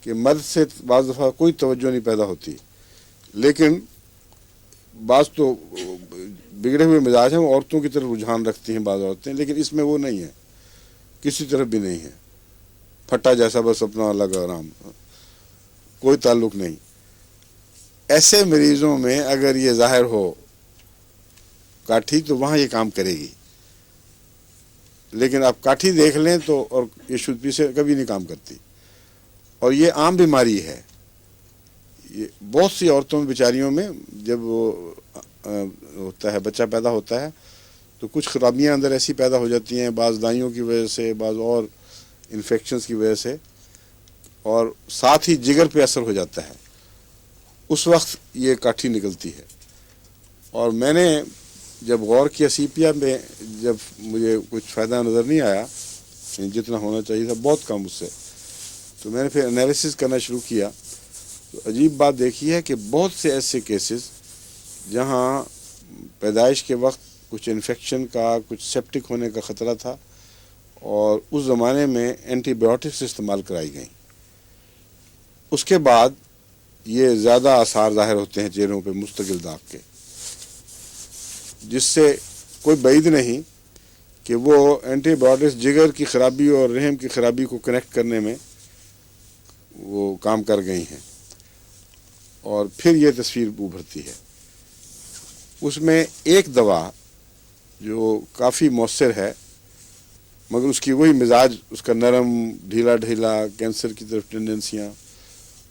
کہ مرد سے بعض دفعہ کوئی توجہ نہیں پیدا ہوتی، لیکن بعض تو بگڑے ہوئے مزاج ہیں، وہ عورتوں کی طرف رجحان رکھتی ہیں بعض عورتیں، لیکن اس میں وہ نہیں ہے، کسی طرف بھی نہیں ہے، پھٹا جیسا بس اپنا الگ آرام، کوئی تعلق نہیں۔ ایسے مریضوں میں اگر یہ ظاہر ہو کاٹھی تو وہاں یہ کام کرے گی، لیکن آپ کاٹھی دیکھ لیں تو اور یہ شدپی سے کبھی نہیں کام کرتی، اور یہ عام بیماری ہے۔ یہ بہت سی عورتوں میں بیچاریوں میں جب وہ ہوتا ہے بچہ پیدا ہوتا ہے تو کچھ خرابیاں اندر ایسی پیدا ہو جاتی ہیں، بعض دائیوں کی وجہ سے، بعض اور انفیکشنز کی وجہ سے، اور ساتھ ہی جگر پہ اثر ہو جاتا ہے، اس وقت یہ کاٹھی نکلتی ہے۔ اور میں نے جب غور کیا سیپیا میں، جب مجھے کچھ فائدہ نظر نہیں آیا جتنا ہونا چاہیے تھا، بہت کم اس سے، تو میں نے پھر انالیسس کرنا شروع کیا۔ تو عجیب بات دیکھی ہے کہ بہت سے ایسے کیسز جہاں پیدائش کے وقت کچھ انفیکشن کا، کچھ سیپٹک ہونے کا خطرہ تھا، اور اس زمانے میں اینٹی بایوٹکس استعمال کرائی گئیں، اس کے بعد یہ زیادہ آثار ظاہر ہوتے ہیں چہروں پہ مستقل داغ کے، جس سے کوئی بعید نہیں کہ وہ اینٹی بایوٹکس جگر کی خرابی اور رحم کی خرابی کو کنیکٹ کرنے میں وہ کام کر گئی ہیں، اور پھر یہ تصویر ابھرتی ہے۔ اس میں ایک دوا جو کافی مؤثر ہے، مگر اس کی وہی مزاج، اس کا نرم ڈھیلا ڈھیلا کینسر کی طرف ٹینڈنسیاں،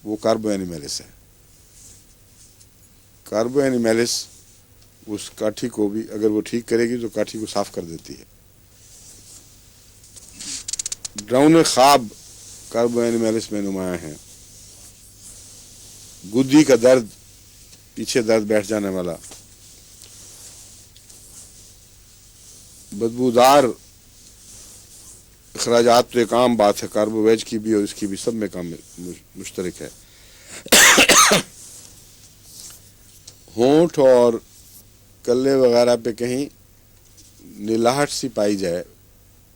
وہ کاربو اینیمیلس ہے۔ کاربو اینیمیلس اس کاٹھی کو بھی اگر وہ ٹھیک کرے گی تو کاٹھی کو صاف کر دیتی ہے۔ ڈراؤن خواب کاربو اینیمیلس میں نمایاں ہیں۔ گدی کا درد، پیچھے درد بیٹھ جانے والا، بدبودار اخراجات تو ایک عام بات ہے، کاربو ویج کی بھی اور اس کی بھی، سب میں کام مشترک ہے۔ ہونٹ اور کلے وغیرہ پہ کہیں نلاہٹ سی پائی جائے،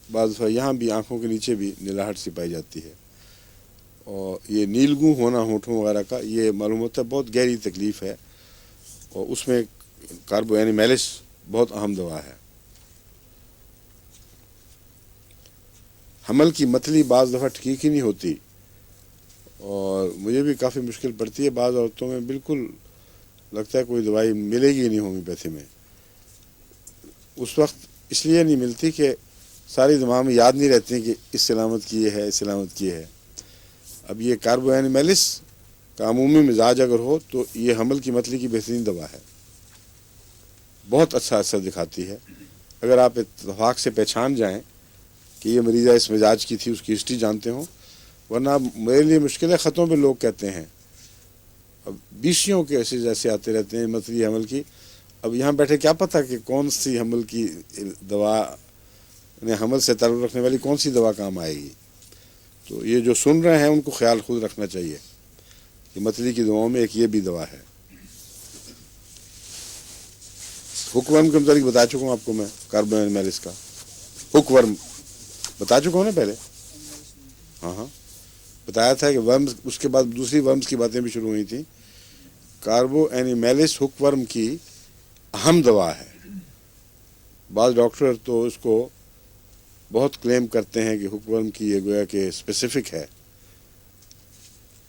بعض دفعہ یہاں بھی آنکھوں کے نیچے بھی نلاہٹ سی پائی جاتی ہے، اور یہ نیلگوں ہونا ہونٹوں وغیرہ کا، یہ معلوم ہوتا ہے بہت گہری تکلیف ہے، اور اس میں کاربو اینیمیلس بہت اہم دوا ہے۔ حمل کی متلی بعض دفعہ ٹھیک ہی نہیں ہوتی، اور مجھے بھی کافی مشکل پڑتی ہے، بعض عورتوں میں بالکل لگتا ہے کوئی دوائی ملے گی نہیں ہومیوپیتھی میں۔ اس وقت اس لیے نہیں ملتی کہ ساری دماغ میں یاد نہیں رہتی کہ اس علامت کی یہ ہے، اس علامت کی یہ ہے۔ اب یہ کاربو اینیمیلس کا عمومی مزاج اگر ہو تو یہ حمل کی متلی کی بہترین دوا ہے، بہت اچھا اثر دکھاتی ہے اگر آپ اتفاق سے پہچان جائیں کہ یہ مریضہ اس مزاج کی تھی، اس کی ہسٹری جانتے ہوں، ورنہ میرے لیے مشکل ہے، خطوں پہ لوگ کہتے ہیں، اب بیسیوں کے ایسے آتے رہتے ہیں متلی حمل کی، اب یہاں بیٹھے کیا پتہ کہ کون سی حمل کی دوا، حمل سے تعلق رکھنے والی کون سی دوا کام آئے گی۔ تو یہ جو سن رہے ہیں ان کو خیال خود رکھنا چاہیے کہ متلی کی دواؤں میں ایک یہ بھی دوا ہے۔ ہک ورم کے متعلق بتا چکا ہوں آپ کو میں، کاربو اینیمیلس کا ہک ورم بتا چکا ہوں نا پہلے، ہاں بتایا تھا کہ ورمز، اس کے بعد دوسری ورمز کی باتیں بھی شروع ہوئی تھیں۔ کاربو اینیمیلس ہک ورم کی اہم دوا ہے، بعض ڈاکٹر تو اس کو بہت کلیم کرتے ہیں کہ ہک ورم کی یہ گویا کہ اسپیسیفک ہے۔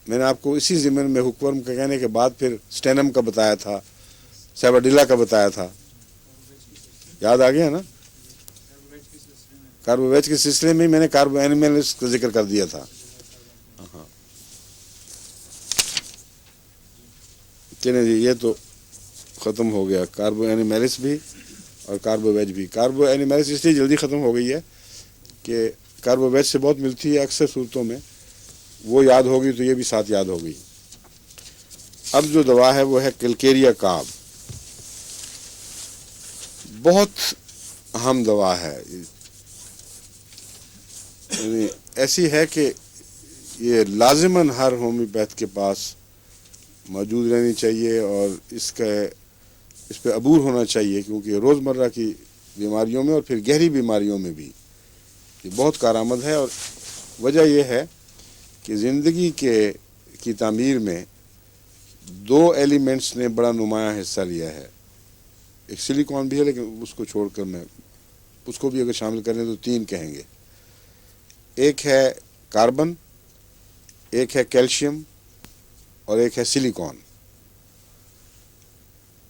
میں نے آپ کو اسی ضمن میں ہک ورم کا کہنے کے بعد پھر سٹینم کا بتایا تھا، سیباڈیلا کا بتایا تھا، یاد آ گیا نا؟ کاربو ویج کے سلسلے میں میں نے کاربو اینیمیلس کا ذکر کر دیا تھا۔ چلیں جی، یہ تو ختم ہو گیا، کاربو اینیمیلس بھی اور کاربو ویج بھی۔ کاربو اینیمیلس اس لیے جلدی ختم ہو گئی ہے کہ کاربو ویج سے بہت ملتی ہے اکثر صورتوں میں، وہ یاد ہوگی تو یہ بھی ساتھ یاد ہوگی۔ اب جو دوا ہے وہ ہے کیلکیریا کاب، بہت اہم دوا ہے، یعنی ایسی ہے کہ یہ لازماً ہر ہومیوپیتھ کے پاس موجود رہنی چاہیے، اور اس پہ عبور ہونا چاہیے، کیونکہ روزمرہ کی بیماریوں میں اور پھر گہری بیماریوں میں بھی یہ بہت کارآمد ہے۔ اور وجہ یہ ہے کہ زندگی کی تعمیر میں دو ایلیمنٹس نے بڑا نمایاں حصہ لیا ہے، ایک سلیکون بھی ہے لیکن اس کو چھوڑ کر میں اس کو بھی اگر شامل کریں تو تین کہیں گے، ایک ہے کاربن، ایک ہے کیلشیم، اور ایک ہے سلیکون۔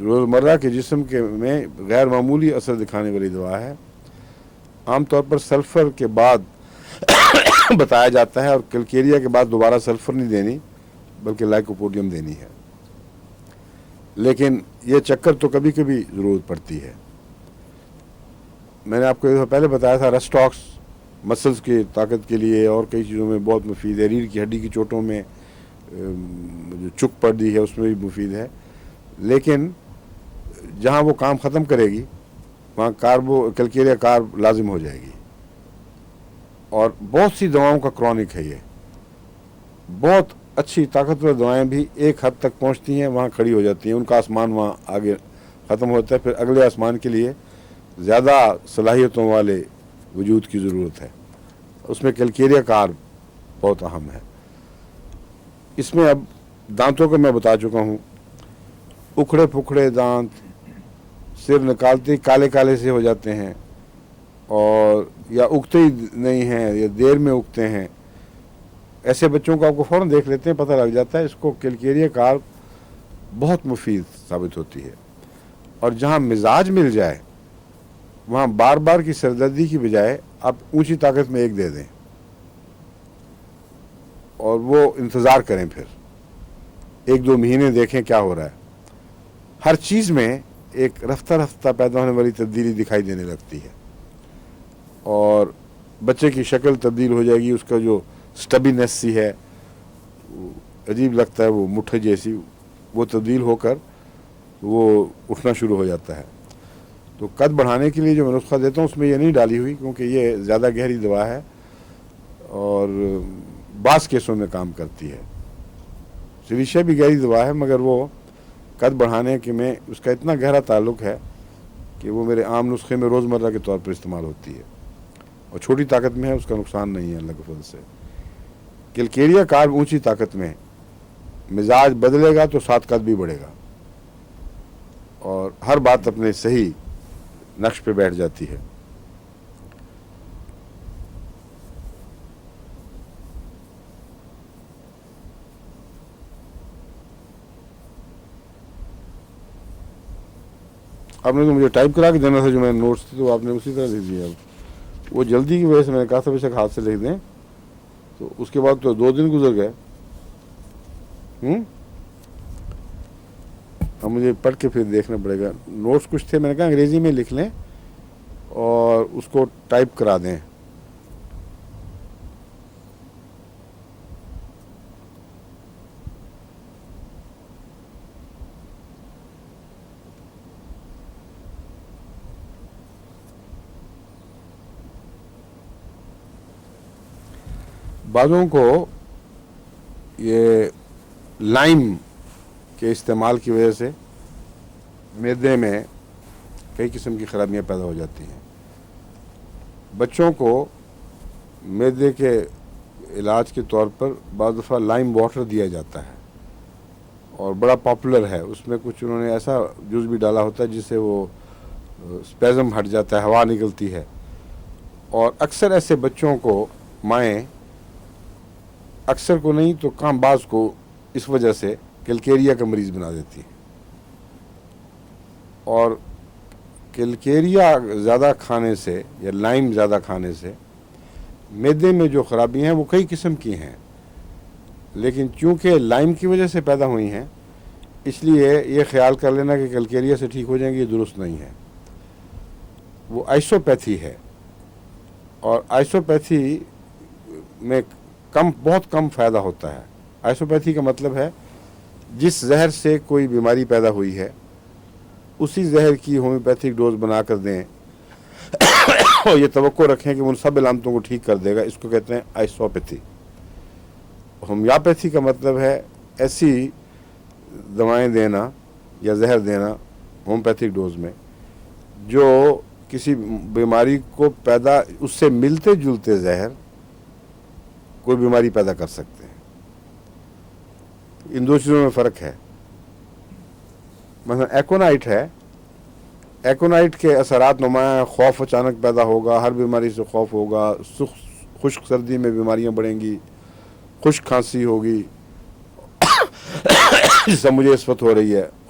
روزمرہ کے جسم کے میں غیر معمولی اثر دکھانے والی دوا ہے. عام طور پر سلفر کے بعد بتایا جاتا ہے، اور کلکیریا کے بعد دوبارہ سلفر نہیں دینی بلکہ لائکوپوڈیم دینی ہے. لیکن یہ چکر تو کبھی کبھی ضرورت پڑتی ہے. میں نے آپ کو پہلے بتایا تھا رسٹاکس مسلز کی طاقت کے لیے اور کئی چیزوں میں بہت مفید ہے. ریڑھ کی ہڈی کی چوٹوں میں جو چک پڑ دی ہے اس میں بھی مفید ہے. لیکن جہاں وہ کام ختم کرے گی وہاں کلکیریا کارب لازم ہو جائے گی. اور بہت سی دواؤں کا کرونک ہے. یہ بہت اچھی طاقتور دوائیں بھی ایک حد تک پہنچتی ہیں، وہاں کھڑی ہو جاتی ہیں، ان کا آسمان وہاں آگے ختم ہوتا ہے. پھر اگلے آسمان کے لیے زیادہ صلاحیتوں والے وجود کی ضرورت ہے. اس میں کلکیریا کارب بہت اہم ہے. اس میں اب دانتوں کا میں بتا چکا ہوں. اکھڑے پکھڑے دانت سر نکالتے ہی کالے کالے سے ہو جاتے ہیں، اور یا اگتے ہی نہیں ہیں یا دیر میں اگتے ہیں. ایسے بچوں کو آپ کو فوراً دیکھ لیتے ہیں، پتہ لگ جاتا ہے اس کو کلکیریا کارب بہت مفید ثابت ہوتی ہے. اور جہاں مزاج مل جائے وہاں بار بار کی سردردی کی بجائے آپ اونچی طاقت میں ایک دے دیں اور وہ انتظار کریں، پھر 1-2 مہینے دیکھیں کیا ہو رہا ہے. ہر چیز میں ایک رفتہ رفتہ پیدا ہونے والی تبدیلی دکھائی دینے لگتی ہے، اور بچے کی شکل تبدیل ہو جائے گی. اس کا جو سٹبینس سی ہے، عجیب لگتا ہے، وہ مٹھے جیسی، وہ تبدیل ہو کر وہ اٹھنا شروع ہو جاتا ہے. تو قد بڑھانے کے لیے جو میں نسخہ دیتا ہوں اس میں یہ نہیں ڈالی ہوئی، کیونکہ یہ زیادہ گہری دوا ہے اور بعض کیسوں میں کام کرتی ہے. سلیشیا بھی گہری دوا ہے، مگر وہ قد بڑھانے کے میں اس کا اتنا گہرا تعلق ہے کہ وہ میرے عام نسخے میں روزمرہ کے طور پر استعمال ہوتی ہے، اور چھوٹی طاقت میں ہے، اس کا نقصان نہیں ہے اللہ کے فضل سے. کلکیریا کارب اونچی طاقت میں مزاج بدلے گا تو ساتھ قد بھی بڑھے گا، اور ہر بات اپنے صحیح نقش پہ بیٹھ جاتی ہے. آپ نے تو مجھے ٹائپ کرا کے دینا تھا جو میں نوٹس تھے، تو آپ نے اسی طرح لکھ دیا. وہ جلدی کی وجہ سے میں نے کہا تھا بے شک ہاتھ سے لکھ دیں، تو اس کے بعد تو 2 دن گزر گئے. اب مجھے پڑھ کے پھر دیکھنا پڑے گا. نوٹس کچھ تھے، میں نے کہا انگریزی میں لکھ لیں اور اس کو ٹائپ کرا دیں. بعضوں کو یہ لائم کے استعمال کی وجہ سے معدے میں کئی قسم کی خرابیاں پیدا ہو جاتی ہیں. بچوں کو معدے کے علاج کے طور پر بعض دفعہ لائم واٹر دیا جاتا ہے، اور بڑا پاپولر ہے. اس میں کچھ انہوں نے ایسا جوس بھی ڈالا ہوتا ہے جس سے وہ اسپیزم ہٹ جاتا ہے، ہوا نکلتی ہے. اور اکثر ایسے بچوں کو مائیں، اکثر کو نہیں تو کم بعض کو، اس وجہ سے کلکیریا کا مریض بنا دیتی ہے. اور کلکیریا زیادہ کھانے سے یا لائم زیادہ کھانے سے معدے میں جو خرابیاں ہیں وہ کئی قسم کی ہیں، لیکن چونکہ لائم کی وجہ سے پیدا ہوئی ہیں اس لیے یہ خیال کر لینا کہ کلکیریا سے ٹھیک ہو جائیں گے، یہ درست نہیں ہے. وہ آئسوپیتھی ہے، اور آئسوپیتھی میں بہت کم فائدہ ہوتا ہے. آئسوپیتھی کا مطلب ہے جس زہر سے کوئی بیماری پیدا ہوئی ہے اسی زہر کی ہومیوپیتھک ڈوز بنا کر دیں اور یہ توقع رکھیں کہ ان سب علامتوں کو ٹھیک کر دے گا. اس کو کہتے ہیں آئسوپیتھی. ہومیوپیتھی کا مطلب ہے ایسی دوائیں دینا یا زہر دینا ہومیوپیتھک ڈوز میں جو کسی بیماری کو اس سے ملتے جلتے زہر کوئی بیماری پیدا کر سکتے ہیں. ان 2 چیزوں میں فرق ہے. مثلا ایکونائٹ ہے، ایکونائٹ کے اثرات نمایاں، خوف اچانک پیدا ہوگا، ہر بیماری سے خوف ہوگا، خشک سردی میں بیماریاں بڑھیں گی، خشک کھانسی ہوگی جس سے مجھے اس وقت ہو رہی ہے،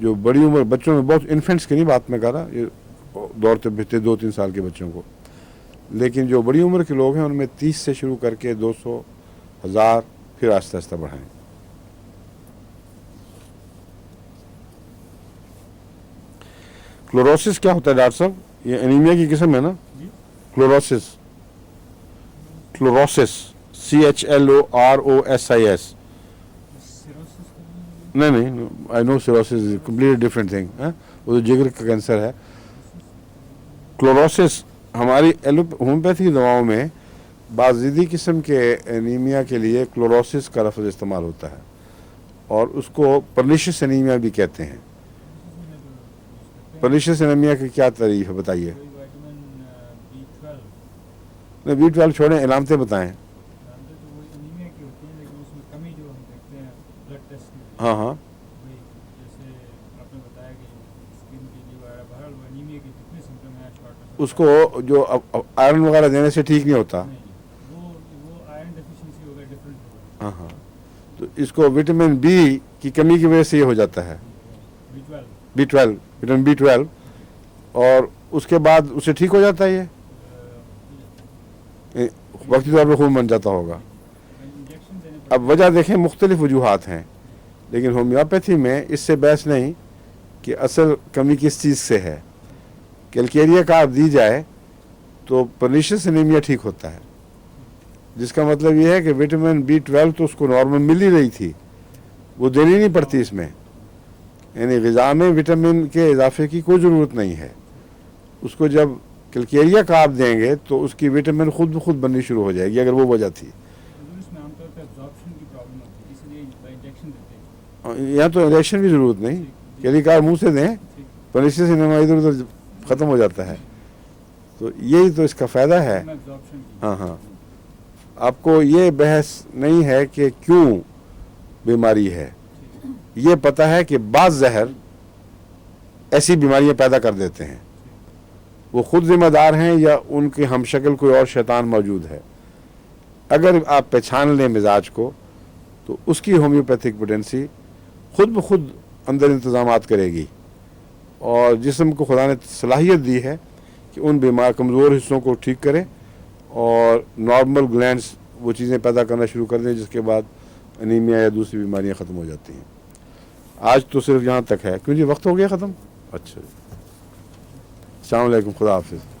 جو بڑی عمر بچوں میں، بہت انفینٹس کی نہیں بات میں کر رہا، یہ دوڑتے پھرتے 2-3 سال کے بچوں کو، لیکن جو بڑی عمر کے لوگ ہیں ان میں 30 سے شروع کر کے 200، 1000، پھر آہستہ آہستہ بڑھائیں۔ کلوروسس کیا ہوتا ہے ڈاکٹر صاحب؟ یہ انیمیا کی قسم ہے نا؟ کلوروسس، کلوروسس CHLOROSIS، نہیں آئی نو سیروسس از کمپلیٹ ڈفرینٹ تھنگ، وہ تو جگر کا کینسر ہے۔ کلوروسس ہماری ہومیوپیتھی دواؤں میں بعض ضدی قسم کے انیمیا کے لیے کلوروسس کا لفظ استعمال ہوتا ہے، اور اس کو پرنیشس انیمیا بھی کہتے ہیں۔ پرنیشس انیمیا کی کیا تعریف ہے بتائیے؟ نہیں B12 چھوڑیں، علامتیں بتائیں۔ ہاں ہاں، اس کو جو آئرن وغیرہ دینے سے ٹھیک نہیں ہوتا۔ ہاں ہاں، تو اس کو وٹامن بی کی کمی کی وجہ سے یہ ہو جاتا ہے، B12، وٹامن B12، اور اس کے بعد اسے ٹھیک ہو جاتا ہے، یہ وقتی طور پہ خون بن جاتا ہوگا۔ اب وجہ دیکھیں، مختلف وجوہات ہیں، لیکن ہومیوپیتھی میں اس سے بحث نہیں کہ اصل کمی کس چیز سے ہے۔ کیلکیریا کا آپ دی جائے تو پرنیشس انیمیا ٹھیک ہوتا ہے، جس کا مطلب یہ ہے کہ وٹامن B12 تو اس کو نارمل مل ہی رہی تھی، وہ دینی نہیں پڑتی اس میں، یعنی غذا میں وٹامن کے اضافے کی کوئی ضرورت نہیں ہے۔ اس کو جب کیلکیریا کا آپ دیں گے تو اس کی وٹامن خود بخود بننی شروع ہو جائے گی، اگر وہ وجہ تھی۔ یہاں تو انجیکشن کی ضرورت نہیں، کیلکار منہ سے دیں، پرنیشس انیمیا ادھر ادھر ختم ہو جاتا ہے۔ تو یہی تو اس کا فائدہ ہے۔ ہاں ہاں، آپ کو یہ بحث نہیں ہے کہ کیوں بیماری ہے، یہ پتہ ہے کہ بعض زہر ایسی بیماریاں پیدا کر دیتے ہیں، وہ خود ذمہ دار ہیں یا ان کے ہم شکل کوئی اور شیطان موجود ہے۔ اگر آپ پہچان لیں مزاج کو تو اس کی ہومیوپیتھک پوٹینسی خود بخود اندر انتظامات کرے گی، اور جسم کو خدا نے صلاحیت دی ہے کہ ان بیمار کمزور حصوں کو ٹھیک کرے اور نارمل گلینڈز وہ چیزیں پیدا کرنا شروع کر دیں، جس کے بعد انیمیا یا دوسری بیماریاں ختم ہو جاتی ہیں۔ آج تو صرف یہاں تک ہے، کیوں جی وقت ہو گیا ختم؟ اچھا، السلام علیکم، خدا حافظ۔